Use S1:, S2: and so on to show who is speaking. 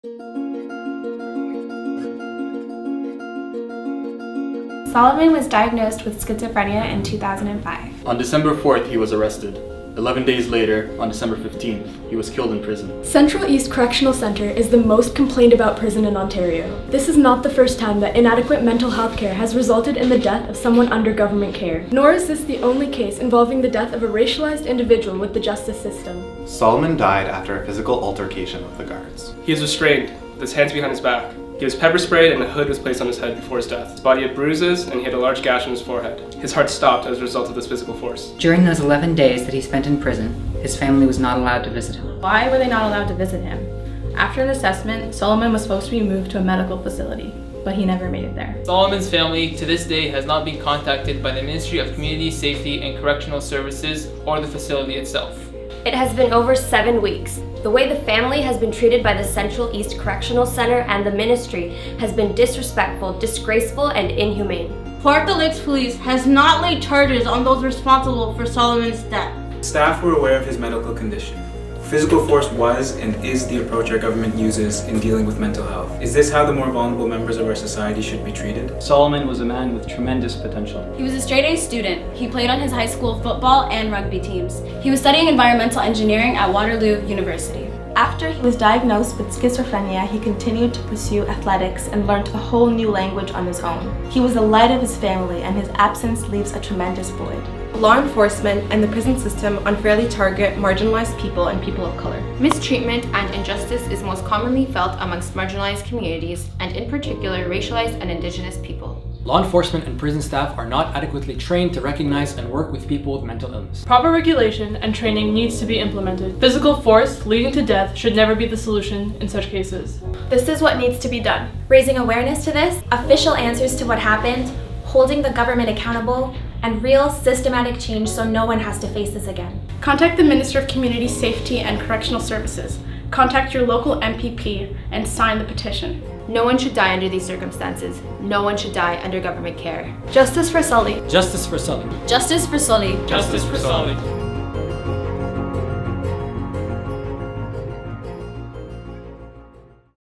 S1: Soleiman was diagnosed with schizophrenia in 2005.
S2: On December 4th, he was arrested. 11 days later, on December 15th, he was killed in prison.
S3: Central East Correctional Centre is the most complained about prison in Ontario. This is not the first time that inadequate mental health care has resulted in the death of someone under government care. Nor is this the only case involving the death of a racialized individual with the justice system.
S4: Soleiman died after a physical altercation with the guards.
S5: He was restrained, with his hands behind his back. He was pepper sprayed and a hood was placed on his head before his death. His body had bruises and he had a large gash on his forehead. His heart stopped as a result of this physical force.
S6: During those 11 days that he spent in prison, his family was not allowed to visit him.
S1: Why were they not allowed to visit him? After an assessment, Soleiman was supposed to be moved to a medical facility, but he never made it there.
S7: Soleiman's family to this day has not been contacted by the Ministry of Community Safety and Correctional Services or the facility itself.
S8: It has been over 7 weeks. The way the family has been treated by the Central East Correctional Center and the ministry has been disrespectful, disgraceful, and inhumane.
S9: Port de Lakes Police has not laid charges on those responsible for Soleiman's death.
S10: Staff were aware of his medical condition. Physical force was and is the approach our government uses in dealing with mental health. Is this how the more vulnerable members of our society should be treated?
S11: Soleiman was a man with tremendous potential.
S12: He was a straight-A student. He played on his high school football and rugby teams. He was studying environmental engineering at Waterloo University.
S1: After he was diagnosed with schizophrenia, he continued to pursue athletics and learned a whole new language on his own. He was the light of his family, and his absence leaves a tremendous void. Law enforcement and the prison system unfairly target marginalized people and people of color.
S13: Mistreatment and injustice is most commonly felt amongst marginalized communities, and in particular racialized and Indigenous people.
S14: Law enforcement and prison staff are not adequately trained to recognize and work with people with mental illness.
S15: Proper regulation and training needs to be implemented. Physical force leading to death should never be the solution in such cases.
S1: This is what needs to be done. Raising awareness to this, official answers to what happened, holding the government accountable, and real systematic change so no one has to face this again.
S3: Contact the Minister of Community Safety and Correctional Services. Contact your local MPP and sign the petition.
S13: No one should die under these circumstances. No one should die under government care.
S3: Justice for Soli.
S14: Justice for Soli.
S12: Justice for Soli.
S7: Justice for Soli.